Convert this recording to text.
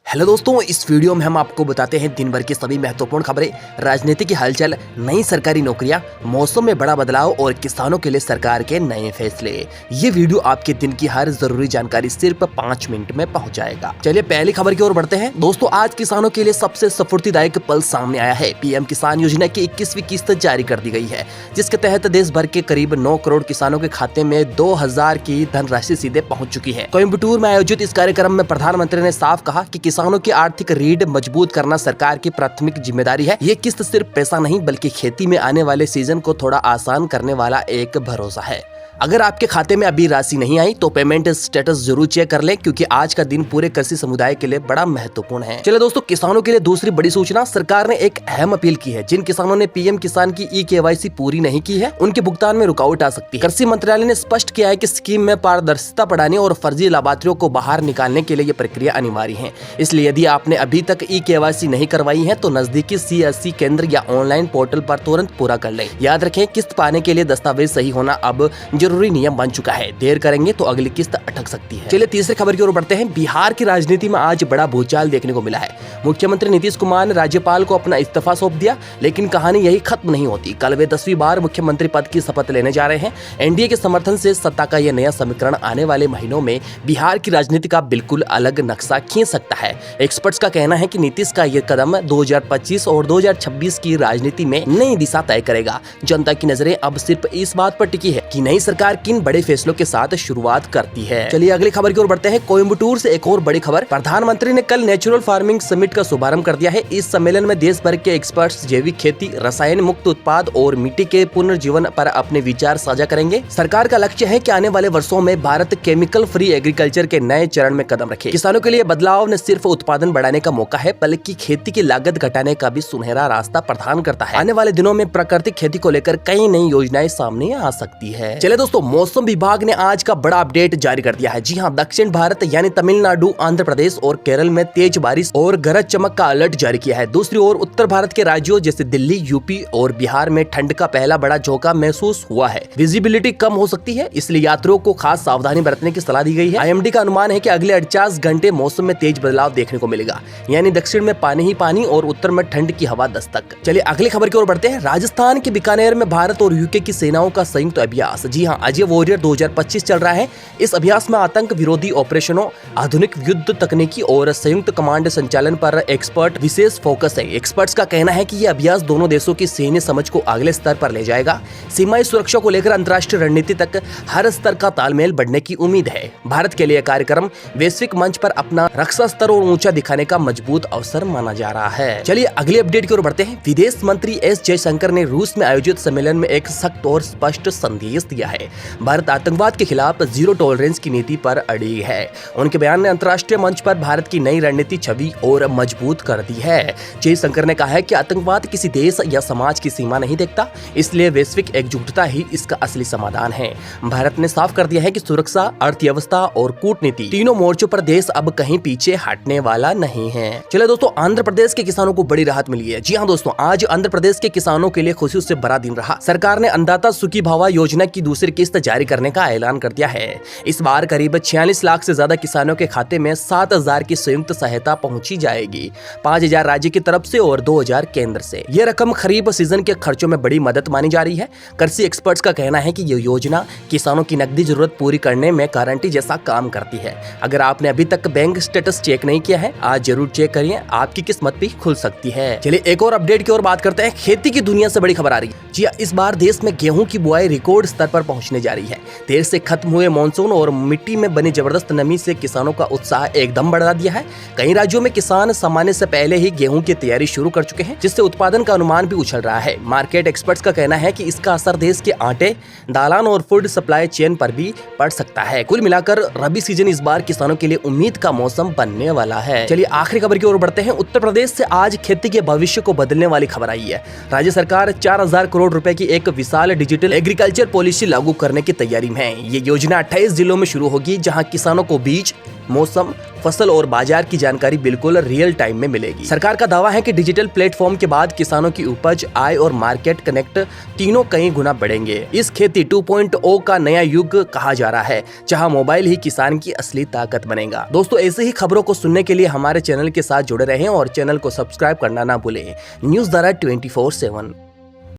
Hello दोस्तों, इस video में हम आपको बताते हैं दिन भर की सभी महत्वपूर्ण खबरें, राजनीतिक की हलचल, नई सरकारी नौकरियां, मौसम में बड़ा बदलाव और किसानों के लिए सरकार के नए फैसले। ये वीडियो आपके दिन की हर जरूरी जानकारी सिर्फ 5 मिनट में पहुंच जाएगा। चलिए पहली खबर की ओर बढ़ते हैं। दोस्तों, आज किसानों के लिए सबसे स्फूर्तिदायक पल सामने आया है। पीएम किसान योजना की 21वीं किस्त जारी कर दी गई है, जिसके तहत देश भर के करीब 9 करोड़ किसानों के खाते में 2000 की धनराशि सीधे पहुँच चुकी है। कोयम्बटूर में आयोजित इस कार्यक्रम में प्रधानमंत्री ने साफ कहा कि किसानों की आर्थिक रीढ़ मजबूत करना सरकार की प्राथमिक जिम्मेदारी है। ये किस्त सिर्फ पैसा नहीं बल्कि खेती में आने वाले सीजन को थोड़ा आसान करने वाला एक भरोसा है। अगर आपके खाते में अभी राशि नहीं आई तो पेमेंट स्टेटस जरूर चेक कर लें, क्योंकि आज का दिन पूरे कृषि समुदाय के लिए बड़ा महत्वपूर्ण है। चलिए दोस्तों, किसानों के लिए दूसरी बड़ी सूचना। सरकार ने एक अहम अपील की है। जिन किसानों ने पीएम किसान की ई-केवाईसी पूरी नहीं की है, उनके भुगतान में रुकावट आ सकती है। कृषि मंत्रालय ने स्पष्ट किया है कि स्कीम में पारदर्शिता बढ़ाने और फर्जी लाभार्थियों को बाहर निकालने के लिए ये प्रक्रिया अनिवार्य है। इसलिए यदि आपने अभी तक ई-केवाईसी नहीं करवाई है तो नजदीकी सीएससी केंद्र या ऑनलाइन पोर्टल पर तुरंत पूरा कर लें। याद रखें, किस्त पाने के लिए दस्तावेज सही होना अब जरूरी नियम बन चुका है। देर करेंगे तो अगली किस्त अटक सकती है। चलिए तीसरी खबर की ओर बढ़ते हैं। बिहार की राजनीति में आज बड़ा भूचाल देखने को मिला है। मुख्यमंत्री नीतीश कुमार ने राज्यपाल को अपना इस्तीफा सौंप दिया, लेकिन कहानी यही खत्म नहीं होती। कल वे 10वीं बार मुख्यमंत्री पद की शपथ लेने जा रहे हैं। एनडीए के समर्थन से सत्ता का यह नया समीकरण आने वाले महीनों में बिहार की राजनीति का बिल्कुल अलग नक्शा खींच सकता है। एक्सपर्ट्स का कहना है कि नीतीश का यह कदम 2025 और 2026 की राजनीति में नई दिशा तय करेगा। जनता की नजरें अब सिर्फ इस बात पर टिकी है कि नई सरकार किन बड़े फैसलों के साथ शुरुआत करती है। चलिए अगली खबर की ओर बढ़ते हैं। कोयम्बटूर से एक और बड़ी खबर। प्रधानमंत्री ने कल नेचुरल फार्मिंग समिट का शुभारंभ कर दिया है। इस सम्मेलन में देश भर के एक्सपर्ट्स जैविक खेती, रसायन मुक्त उत्पाद और मिट्टी के पुनर्जीवन पर अपने विचार साझा करेंगे। सरकार का लक्ष्य है कि आने वाले वर्षों में भारत केमिकल फ्री एग्रीकल्चर के नए चरण में कदम रखे। किसानों के लिए बदलाव न सिर्फ उत्पादन बढ़ाने का मौका है, बल्कि खेती की लागत घटाने का भी सुनहरा रास्ता प्रदान करता है। आने वाले दिनों में प्राकृतिक खेती को लेकर कई नई योजनाएं सामने आ सकती है। चलिए दोस्तों, मौसम विभाग ने आज का बड़ा अपडेट जारी कर दिया है। जी हां, दक्षिण भारत यानी तमिलनाडु, आंध्र प्रदेश और केरल में तेज बारिश और गरज चमक का अलर्ट जारी किया है। दूसरी ओर उत्तर भारत के राज्यों जैसे दिल्ली, यूपी और बिहार में ठंड का पहला बड़ा झोंका महसूस हुआ है। विजिबिलिटी कम हो सकती है, इसलिए यात्रियों को खास सावधानी बरतने की सलाह दी गई है। आईएमडी का अनुमान है कि अगले 48 घंटे मौसम में तेज बदलाव देखने को मिलेगा, यानी दक्षिण में पानी ही पानी और उत्तर में ठंड की हवा दस्तक। चलिए अगली खबर की ओर बढ़ते हैं। राजस्थान के बीकानेर में भारत और यूके की सेनाओं का संयुक्त अभ्यास। जी हाँ, अजय वॉरियर 2025 चल रहा है। इस अभ्यास में आतंक विरोधी ऑपरेशनों, आधुनिक युद्ध तकनीकी और संयुक्त कमांड संचालन पर एक्सपर्ट विशेष फोकस है। एक्सपर्ट्स का कहना है कि यह अभ्यास दोनों देशों की सैन्य समझ को अगले स्तर पर ले जाएगा। सीमाई सुरक्षा को लेकर अंतर्राष्ट्रीय रणनीति तक हर स्तर का तालमेल बढ़ने की उम्मीद है। भारत के लिए कार्यक्रम वैश्विक मंच पर अपना रक्षा स्तर और ऊंचा दिखाने का मजबूत अवसर माना जा रहा है। चलिए अगली अपडेट की ओर बढ़ते हैं। विदेश मंत्री एस जयशंकर ने रूस में आयोजित सम्मेलन में एक सख्त और स्पष्ट संदेश दिया है। भारत आतंकवाद के खिलाफ जीरो टॉलरेंस की नीति पर अड़ी है। उनके बयान ने अंतर्राष्ट्रीय मंच पर भारत की नई रणनीति छवि और मजबूत कर दी है। जयशंकर ने कहा है कि आतंकवाद किसी देश या समाज की सीमा नहीं देखता, इसलिए वैश्विक एकजुटता ही इसका असली समाधान है। भारत ने साफ कर दिया है कि सुरक्षा, अर्थव्यवस्था और कूटनीति तीनों मोर्चों पर देश अब कहीं पीछे हटने वाला नहीं है। चलिए दोस्तों, आंध्र प्रदेश के किसानों को बड़ी राहत मिली है। जी हाँ दोस्तों, आज आंध्र प्रदेश के किसानों के लिए खुशी से भरा दिन रहा। सरकार ने अन्नदाता सुखीभावा योजना की दूसरी किस्त जारी करने का ऐलान कर दिया है। इस बार करीब 46 लाख से ज्यादा किसानों के खाते में 7000 की संयुक्त सहायता पहुंची जाएगी। 5000 राज्य की तरफ से और 2000 केंद्र से। यह रकम खरीफ सीजन के खर्चों में बड़ी मदद मानी जा रही है। कृषि एक्सपर्ट्स का कहना है कि यह योजना किसानों की नकदी जरूरत पूरी करने में गारंटी जैसा काम करती है। अगर आपने अभी तक बैंक स्टेटस चेक नहीं किया है, आज जरूर चेक करिए, आपकी किस्मत भी खुल सकती है। चलिए एक और अपडेट की ओर बात करते हैं। खेती की दुनिया से बड़ी खबर आ रही है। जी इस बार देश में गेहूं की बुआई रिकॉर्ड स्तर पर पहुंचने जा रही है। देर से खत्म हुए मानसून और मिट्टी में बनी जबरदस्त नमी से किसानों का उत्साह एकदम बढ़ा दिया है। कई राज्यों में किसान सामान्य से पहले ही गेहूं की तैयारी शुरू कर चुके हैं, जिससे उत्पादन का अनुमान भी उछल रहा है। मार्केट एक्सपर्ट्स का कहना है कि इसका असर देश के आटे, दालान और फूड सप्लाई चेन पर भी पड़ सकता है। कुल मिलाकर रबी सीजन इस बार किसानों के लिए उम्मीद का मौसम बनने वाला है। चलिए आखिरी खबर की ओर बढ़ते हैं। उत्तर प्रदेश से आज खेती के भविष्य को बदलने वाली खबर आई है। राज्य सरकार 4000 करोड़ रुपए की एक विशाल डिजिटल एग्रीकल्चर पॉलिसी लागू लागू करने की तैयारी में है। ये योजना 28 जिलों में शुरू होगी, जहां किसानों को बीज, मौसम, फसल और बाजार की जानकारी बिल्कुल रियल टाइम में मिलेगी। सरकार का दावा है कि डिजिटल प्लेटफॉर्म के बाद किसानों की उपज, आय और मार्केट कनेक्ट तीनों कई गुना बढ़ेंगे। इस खेती 2.0 का नया युग कहा जा रहा है, जहां मोबाइल ही किसान की असली ताकत बनेगा। दोस्तों, ऐसे ही खबरों को सुनने के लिए हमारे चैनल के साथ जुड़े रहें और चैनल को सब्सक्राइब करना ना भूलें। न्यूज़ धारा 24/7।